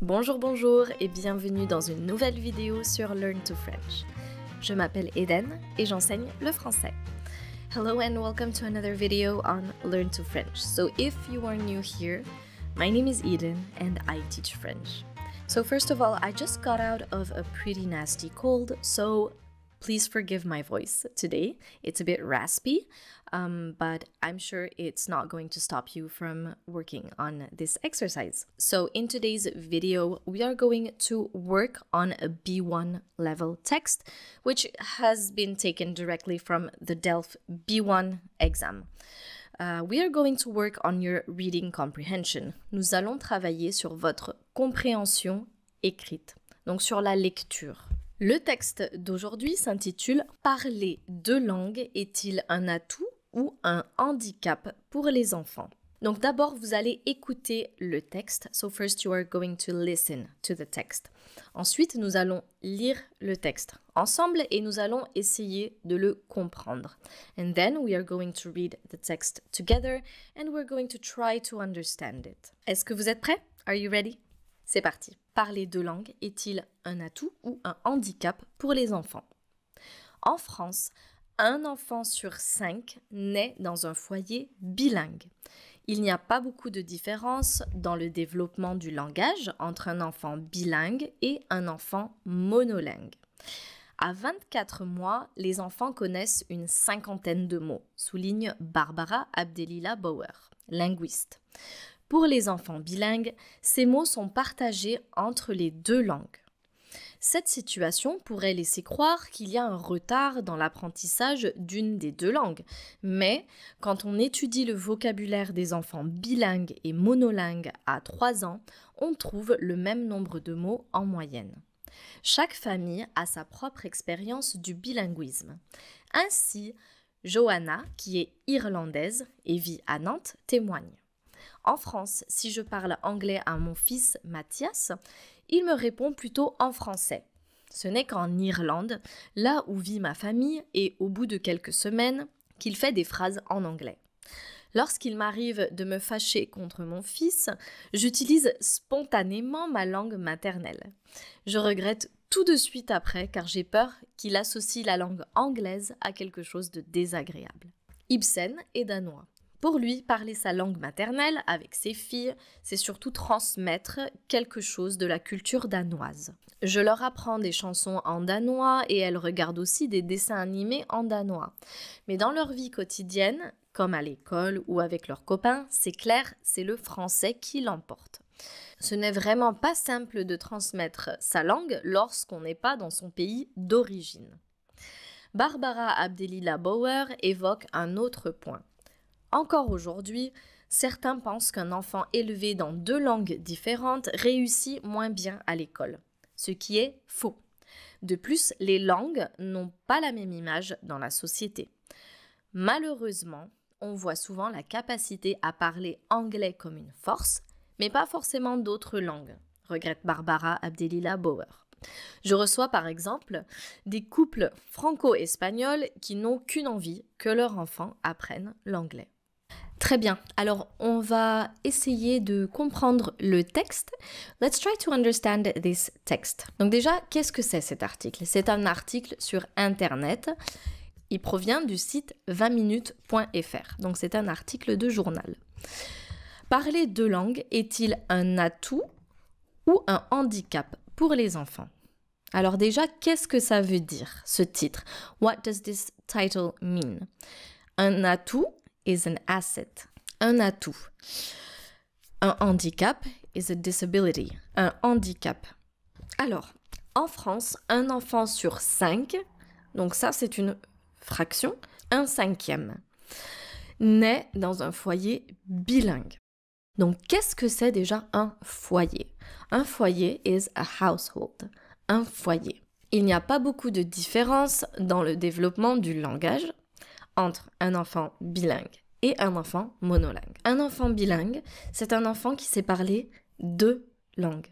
Bonjour, bonjour et bienvenue dans une nouvelle vidéo sur Learn to French. Je m'appelle Eden et j'enseigne le français. Hello and welcome to another video on Learn to French. So if you are new here, my name is Eden and I teach French. So first of all, I just got out of a pretty nasty cold, so please forgive my voice today. It's a bit raspy, but I'm sure it's not going to stop you from working on this exercise. So in today's video, we are going to work on a B1 level text, which has been taken directly from the DELF B1 exam. We are going to work on your reading comprehension. Nous allons travailler sur votre compréhension écrite, donc sur la lecture. Le texte d'aujourd'hui s'intitule « Parler deux langues est-il un atout ou un handicap pour les enfants ?» Donc d'abord, vous allez écouter le texte. So first you are going to listen to the text. Ensuite, nous allons lire le texte ensemble et nous allons essayer de le comprendre. And then we are going to read the text together and we're going to try to understand it. Est-ce que vous êtes prêts? Are you ready? C'est parti. Parler deux langues est-il un atout ou un handicap pour les enfants? En France, un enfant sur 5 naît dans un foyer bilingue. Il n'y a pas beaucoup de différence dans le développement du langage entre un enfant bilingue et un enfant monolingue. À 24 mois, les enfants connaissent une cinquantaine de mots, souligne Barbara Abdelila Bauer, linguiste. Pour les enfants bilingues, ces mots sont partagés entre les deux langues. Cette situation pourrait laisser croire qu'il y a un retard dans l'apprentissage d'une des deux langues. Mais quand on étudie le vocabulaire des enfants bilingues et monolingues à 3 ans, on trouve le même nombre de mots en moyenne. Chaque famille a sa propre expérience du bilinguisme. Ainsi, Johanna, qui est irlandaise et vit à Nantes, témoigne. En France, si je parle anglais à mon fils Mathias, il me répond plutôt en français. Ce n'est qu'en Irlande, là où vit ma famille, et au bout de quelques semaines, qu'il fait des phrases en anglais. Lorsqu'il m'arrive de me fâcher contre mon fils, j'utilise spontanément ma langue maternelle. Je regrette tout de suite après car j'ai peur qu'il associe la langue anglaise à quelque chose de désagréable. Ibsen est danois. Pour lui, parler sa langue maternelle avec ses filles, c'est surtout transmettre quelque chose de la culture danoise. Je leur apprends des chansons en danois et elles regardent aussi des dessins animés en danois. Mais dans leur vie quotidienne, comme à l'école ou avec leurs copains, c'est clair, c'est le français qui l'emporte. Ce n'est vraiment pas simple de transmettre sa langue lorsqu'on n'est pas dans son pays d'origine. Barbara Abdelila Bauer évoque un autre point. Encore aujourd'hui, certains pensent qu'un enfant élevé dans deux langues différentes réussit moins bien à l'école, ce qui est faux. De plus, les langues n'ont pas la même image dans la société. Malheureusement, on voit souvent la capacité à parler anglais comme une force, mais pas forcément d'autres langues, regrette Barbara Abdelila Bauer. Je reçois par exemple des couples franco-espagnols qui n'ont qu'une envie, que leur enfant apprenne l'anglais. Très bien, alors on va essayer de comprendre le texte. Let's try to understand this text. Donc déjà, qu'est-ce que c'est cet article? C'est un article sur Internet. Il provient du site 20minutes.fr. Donc c'est un article de journal. Parler deux langues est-il un atout ou un handicap pour les enfants? Alors déjà, qu'est-ce que ça veut dire, ce titre? What does this title mean? Un atout is an asset. Un atout. Un handicap is a disability. Un handicap. Alors, en France, un enfant sur 5, donc ça c'est une fraction, 1/5, naît dans un foyer bilingue. Donc, qu'est-ce que c'est déjà un foyer? Un foyer is a household. Un foyer. Il n'y a pas beaucoup de différence dans le développement du langage entre un enfant bilingue et un enfant monolingue. Un enfant bilingue, c'est un enfant qui sait parler deux langues.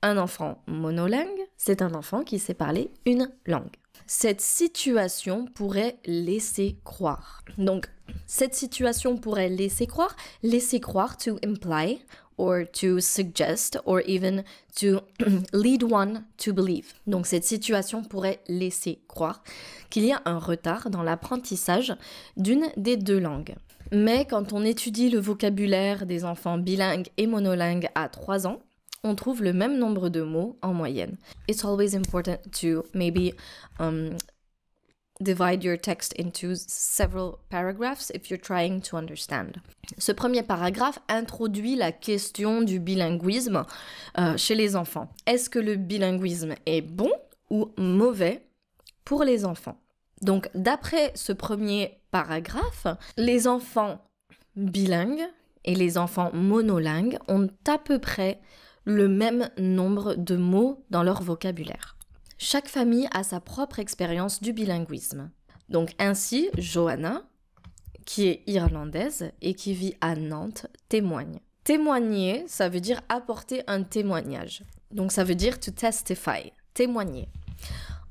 Un enfant monolingue, c'est un enfant qui sait parler une langue. Cette situation pourrait laisser croire. Donc, cette situation pourrait laisser croire to imply or to suggest, or even to lead one to believe. Donc cette situation pourrait laisser croire qu'il y a un retard dans l'apprentissage d'une des deux langues. Mais quand on étudie le vocabulaire des enfants bilingues et monolingues à 3 ans, on trouve le même nombre de mots en moyenne. It's always important to maybe divide your text into several paragraphs if you're trying to understand. Ce premier paragraphe introduit la question du bilinguisme chez les enfants. Est-ce que le bilinguisme est bon ou mauvais pour les enfants? Donc, d'après ce premier paragraphe, les enfants bilingues et les enfants monolingues ont à peu près le même nombre de mots dans leur vocabulaire. Chaque famille a sa propre expérience du bilinguisme. Donc ainsi, Johanna, qui est irlandaise et qui vit à Nantes, témoigne. Témoigner, ça veut dire apporter un témoignage. Donc ça veut dire to testify, témoigner.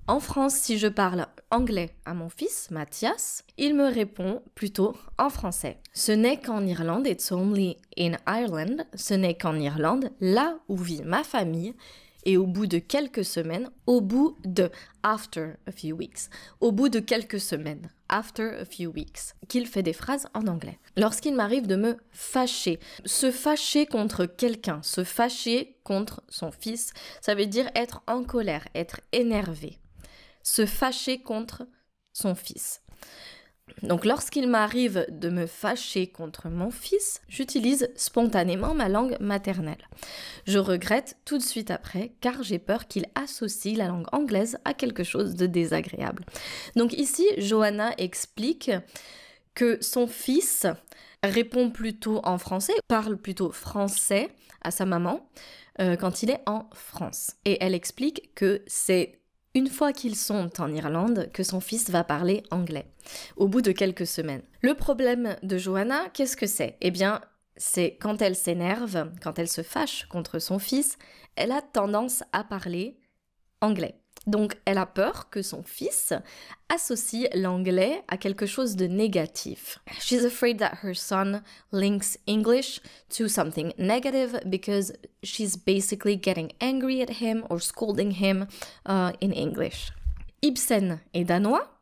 En France, si je parle anglais à mon fils, Mathias, il me répond plutôt en français. Ce n'est qu'en Irlande, it's only in Ireland, ce n'est qu'en Irlande, là où vit ma famille, et au bout de quelques semaines, after a few weeks, au bout de quelques semaines, after a few weeks, qu'il fait des phrases en anglais. Lorsqu'il m'arrive de me fâcher, se fâcher contre quelqu'un, se fâcher contre son fils, ça veut dire être en colère, être énervé. Se fâcher contre son fils. Donc lorsqu'il m'arrive de me fâcher contre mon fils, j'utilise spontanément ma langue maternelle. Je regrette tout de suite après car j'ai peur qu'il associe la langue anglaise à quelque chose de désagréable. Donc ici, Johanna explique que son fils répond plutôt en français, parle plutôt français à sa maman quand il est en France. Et elle explique que c'est une fois qu'ils sont en Irlande, que son fils va parler anglais, au bout de quelques semaines. Le problème de Johanna, qu'est-ce que c'est? Eh bien, c'est quand elle s'énerve, quand elle se fâche contre son fils, elle a tendance à parler anglais. Donc, elle a peur que son fils associe l'anglais à quelque chose de négatif. She's afraid that her son links English to something negative because she's basically getting angry at him or scolding him in English. Ibsen est danois.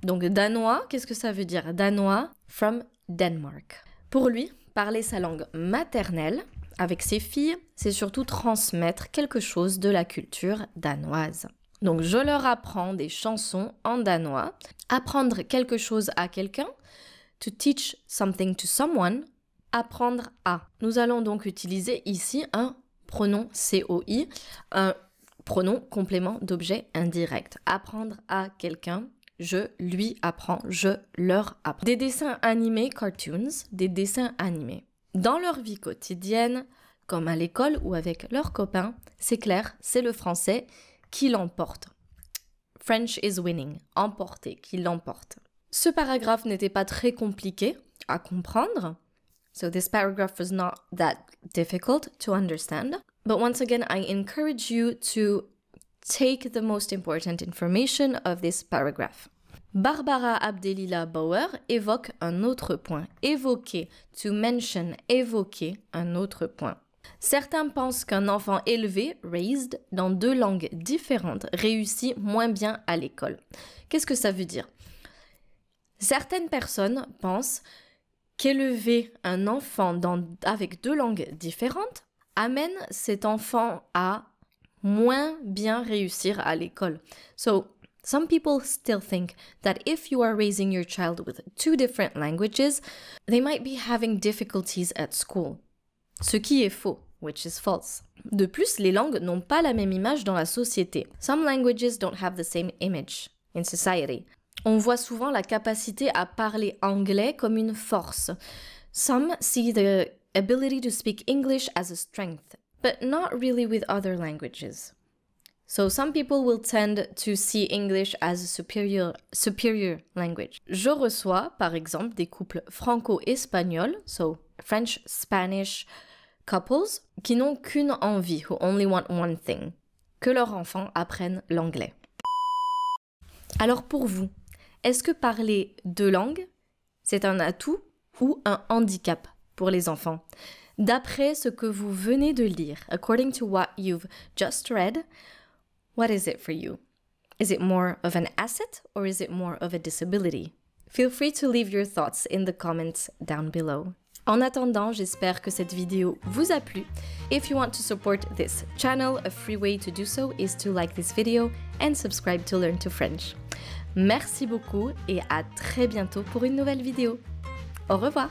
Donc, danois, qu'est-ce que ça veut dire? Danois from Denmark. Pour lui, parler sa langue maternelle avec ses filles, c'est surtout transmettre quelque chose de la culture danoise. Donc, je leur apprends des chansons en danois. Apprendre quelque chose à quelqu'un, to teach something to someone, apprendre à. Nous allons donc utiliser ici un pronom COI, un pronom complément d'objet indirect. Apprendre à quelqu'un, je lui apprends, je leur apprends. Des dessins animés, cartoons, des dessins animés. Dans leur vie quotidienne, comme à l'école ou avec leurs copains, c'est clair, c'est le français qui l'emporte. French is winning. Emporter, qui l'emporte. Ce paragraphe n'était pas très compliqué à comprendre. So this paragraph was not that difficult to understand. But once again, I encourage you to take the most important information of this paragraph. Barbara Abdelila Bauer évoque un autre point. Évoquer, to mention, évoquer un autre point. Certains pensent qu'un enfant élevé, raised, dans 2 langues différentes, réussit moins bien à l'école. Qu'est-ce que ça veut dire? Certaines personnes pensent qu'élever un enfant avec 2 langues différentes amène cet enfant à moins bien réussir à l'école. So, some people still think that if you are raising your child with 2 different languages, they might be having difficulties at school. Ce qui est faux, which is false. De plus, les langues n'ont pas la même image dans la société. Some languages don't have the same image in society. On voit souvent la capacité à parler anglais comme une force. Some see the ability to speak English as a strength, but not really with other languages. So some people will tend to see English as a superior language. Je reçois, par exemple, des couples franco-espagnols, so French-Spanish couples, qui n'ont qu'une envie, who only want one thing, que leurs enfants apprennent l'anglais. Alors pour vous, est-ce que parler 2 langues, c'est un atout ou un handicap pour les enfants? D'après ce que vous venez de lire, according to what you've just read, what is it for you? Is it more of an asset or is it more of a disability? Feel free to leave your thoughts in the comments down below. En attendant, j'espère que cette vidéo vous a plu. If you want to support this channel, a free way to do so is to like this video and subscribe to Learn to French. Merci beaucoup et à très bientôt pour une nouvelle vidéo. Au revoir!